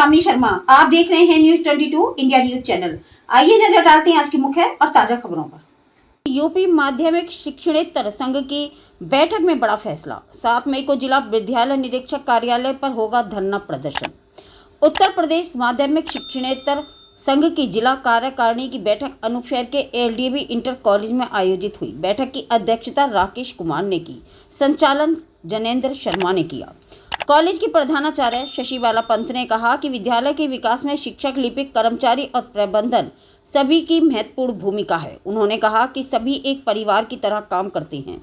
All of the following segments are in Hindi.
दामिनी शर्मा। आप देख रहे हैं न्यूज 22 इंडिया न्यूज चैनल। आइए नजर डालते हैं आज की मुख्य और ताजा खबरों पर। यूपी माध्यमिक शिक्षणेत्तर संघ की बैठक में बड़ा फैसला। 7 मई को जिला विद्यालय निरीक्षक कार्यालय पर होगा धरना प्रदर्शन। उत्तर प्रदेश माध्यमिक शिक्षणेत्तर संघ की जिला कार्यकारिणी की बैठक अनूप शहर के एलडीबी इंटर कॉलेज में आयोजित हुई। बैठक की अध्यक्षता राकेश कुमार ने की, संचालन जनेंद्र शर्मा ने किया। कॉलेज की प्रधानाचार्य शशिबाला पंत ने कहा कि विद्यालय के विकास में शिक्षक, लिपिक, कर्मचारी और प्रबंधन सभी की महत्वपूर्ण भूमिका है। उन्होंने कहा कि सभी एक परिवार की तरह काम करते हैं।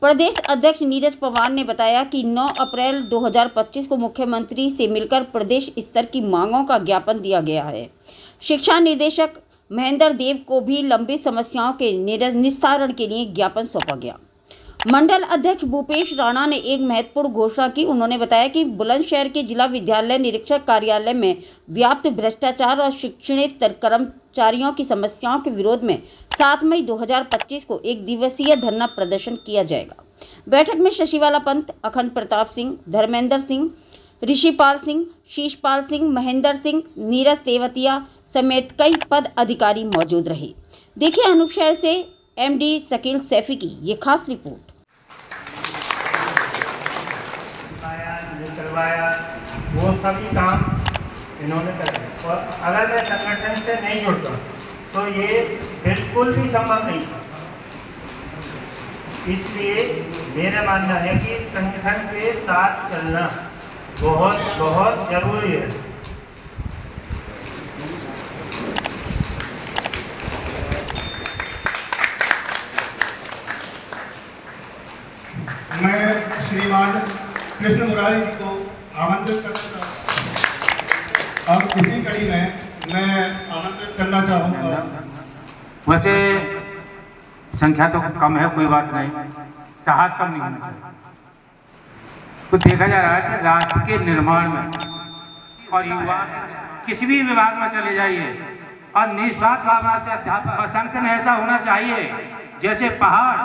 प्रदेश अध्यक्ष नीरज पवार ने बताया कि 9 अप्रैल 2025 को मुख्यमंत्री से मिलकर प्रदेश स्तर की मांगों का ज्ञापन दिया गया है। शिक्षा निदेशक महेंद्र देव को भी लंबी समस्याओं के निस्तारण के लिए ज्ञापन सौंपा गया। मंडल अध्यक्ष भूपेश राणा ने एक महत्वपूर्ण घोषणा की। उन्होंने बताया कि बुलंदशहर के जिला विद्यालय निरीक्षक कार्यालय में व्याप्त भ्रष्टाचार और शिक्षणेत्तर कर्मचारियों की समस्याओं के विरोध में 7 मई 2025 को एक दिवसीय धरना प्रदर्शन किया जाएगा। बैठक में शशिबाला पंत, अखंड प्रताप सिंह, धर्मेंद्र सिंह, ऋषिपाल सिंह, शीशपाल सिंह, महेंद्र सिंह, नीरज तेवतिया समेत कई पद अधिकारी मौजूद रहे। देखिए अनूप शहर से एमडी शकील सैफी की ये खास रिपोर्ट। करवाया वो सभी काम इन्होंने करे, और अगर मैं संगठन से नहीं जुड़ता तो ये बिल्कुल भी संभव नहीं था। इसलिए मेरा मानना है कि संगठन के साथ चलना बहुत बहुत जरूरी है। मैं श्रीमान कृष्ण मुरारी जी को आमंत्रित करना चाहूँगा। अब इसी कड़ी में मैं आमंत्रित करना चाहूँगा। वैसे संख्या तो कम है, कोई बात नहीं, साहस कम नहीं होना चाहिए। तो देखा जा रहा है कि राष्ट्र के निर्माण में और युवा किसी भी विभाग में चले जाइए और निस्वार्थ भावना से अध्यापक और संगठन ऐसा होना चाहिए जैसे पहाड़,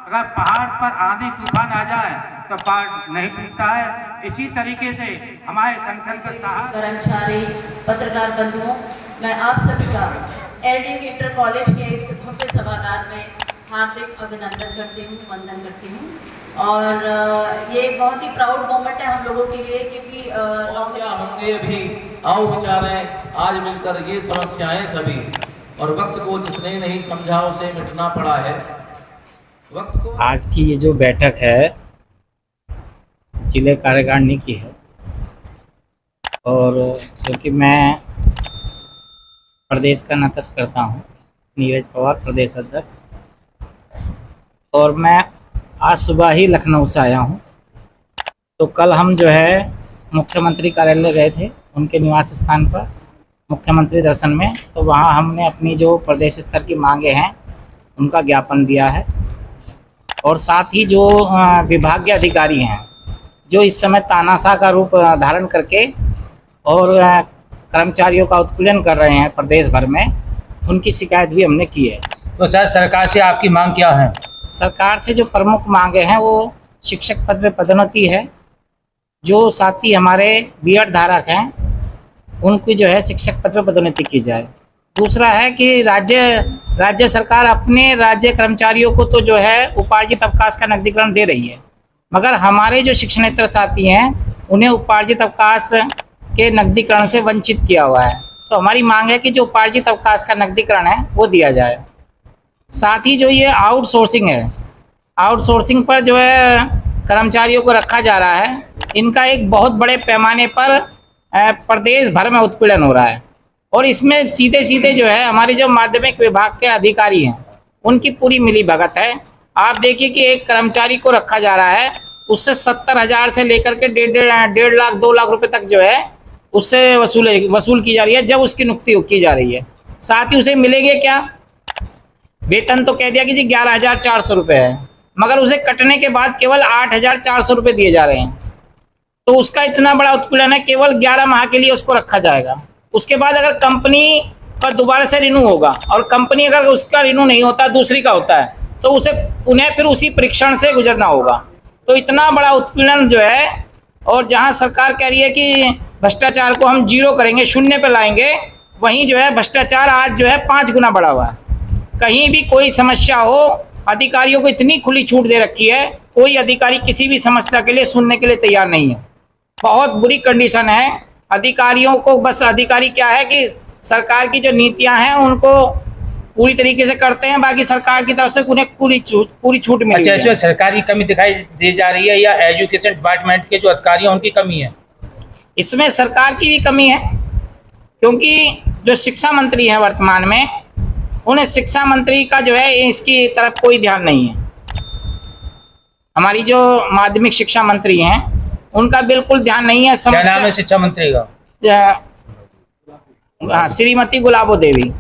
अगर पहाड़ पर आंधी तूफान आ जाए तो पहाड़ नहीं टूटता है। इसी तरीके से हमारे संगठन का साहस। कर्मचारी, पत्रकार बंधुओं, मैं आप सभी का एलडीबी इंटर कॉलेज के इस भव्य सभागार में हार्दिक अभिनंदन करती हूँ, वंदन करती हूँ। और ये बहुत ही प्राउड मोमेंट है हम लोगों के लिए, क्योंकि हमने अभी आओ विचारें आज मिलकर ये समस्याएं सभी, और वक्त को जिसने नहीं समझा उसे मिटना पड़ा है। वक्त को आज की ये जो बैठक है जिले कार्यकारिणी की है, और क्योंकि मैं प्रदेश का नेतृत्व करता हूँ, नीरज पवार प्रदेश अध्यक्ष, और मैं आज सुबह ही लखनऊ से आया हूँ। तो कल हम जो है मुख्यमंत्री कार्यालय गए थे, उनके निवास स्थान पर मुख्यमंत्री दर्शन में। तो वहाँ हमने अपनी जो प्रदेश स्तर की मांगे हैं उनका ज्ञापन दिया है, और साथ ही जो विभागीय अधिकारी हैं जो इस समय तानाशाह का रूप धारण करके और कर्मचारियों का उत्पीड़न कर रहे हैं प्रदेश भर में, उनकी शिकायत भी हमने की है। तो सर, सरकार से आपकी मांग क्या है? सरकार से जो प्रमुख मांगे हैं वो शिक्षक पद में पदोन्नति है, जो साथी हमारे बीएड धारक हैं उनकी जो है शिक्षक पद में पदोन्नति की जाए। दूसरा है कि राज्य सरकार अपने राज्य कर्मचारियों को तो जो है उपार्जित अवकाश का नकदीकरण दे रही है, मगर हमारे जो शिक्षणेत्तर साथी हैं उन्हें उपार्जित अवकाश के नकदीकरण से वंचित किया हुआ है। तो हमारी मांग है कि जो उपार्जित अवकाश का नकदीकरण है वो दिया जाए। साथ ही जो ये आउटसोर्सिंग है, आउटसोर्सिंग पर जो है कर्मचारियों को रखा जा रहा है, इनका एक बहुत बड़े पैमाने पर प्रदेश भर में उत्पीड़न हो रहा है, और इसमें सीधे सीधे जो है हमारे जो माध्यमिक विभाग के अधिकारी हैं उनकी पूरी मिलीभगत है। आप देखिए कि एक कर्मचारी को रखा जा रहा है, उससे 70,000 से लेकर के 1.5 लाख 2 लाख रुपए तक जो है उससे वसूल की जा रही है, जब उसकी नियुक्ति की जा रही है। साथ ही उसे मिलेंगे क्या? वेतन तो कह दिया कि जी 11,400 रुपये है, मगर उसे कटने के बाद केवल 8,400 रुपये दिए जा रहे हैं। तो उसका इतना बड़ा उत्पीड़न है, केवल 11 माह के लिए उसको रखा जाएगा। उसके बाद अगर कंपनी का दोबारा से रिन्यू होगा, और कंपनी अगर उसका रिन्यू नहीं होता, दूसरी का होता है, तो उसे उन्हें फिर उसी परीक्षण से गुजरना होगा। तो इतना बड़ा उत्पीड़न जो है, और जहां सरकार कह रही है कि भ्रष्टाचार को हम 0 करेंगे, शून्य पे लाएंगे, वहीं जो है भ्रष्टाचार आज जो है 5 गुना बढ़ा हुआ है। कहीं भी कोई समस्या हो, अधिकारियों को इतनी खुली छूट दे रखी है, कोई अधिकारी किसी भी समस्या के लिए सुनने के लिए तैयार नहीं है। बहुत बुरी कंडीशन है अधिकारियों को। बस अधिकारी क्या है कि सरकार की जो नीतियां हैं उनको पूरी तरीके से करते हैं, बाकी सरकार की तरफ से उन्हें पूरी छूट मिली अच्छा, है। इसमें सरकारी कमी दिखाई दी जा रही है या एजुकेशन डिपार्टमेंट के जो अधिकारी हैं उनकी कमी है? इसमें सरकार की भी कमी है, क्योंकि जो शिक्षा मंत्री हैं वर्तमान में, उन्हें शिक्षा मंत्री का जो है इसकी तरफ कोई ध्यान नहीं है। हमारी जो माध्यमिक शिक्षा मंत्री हैं उनका बिल्कुल ध्यान नहीं है। क्या नाम है शिक्षा मंत्री का? श्रीमती गुलाबो देवी।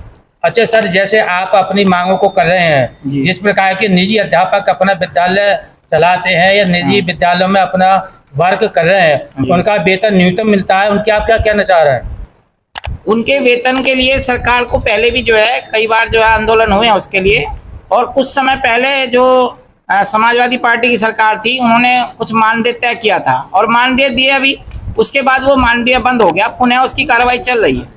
अच्छा सर, जैसे आप अपनी मांगों को कर रहे हैं, जी। जिस प्रकार के निजी अध्यापक अपना विद्यालय चलाते हैं या निजी विद्यालयों में अपना वर्क कर रहे हैं, उनका वेतन न्यूनतम मिलता है, उनके आप क्या कहना चाह रहे हैं? उनके वेतन के लिए सरकार को पहले भी जो है कई बार जो है आंदोलन हुए हैं उसके लिए, और कुछ समय पहले जो समाजवादी पार्टी की सरकार थी उन्होंने कुछ मानदेय तय किया था और मानदेय दिए अभी, उसके बाद वो मानदेय बंद हो गया, पुनः उसकी कार्रवाई चल रही है।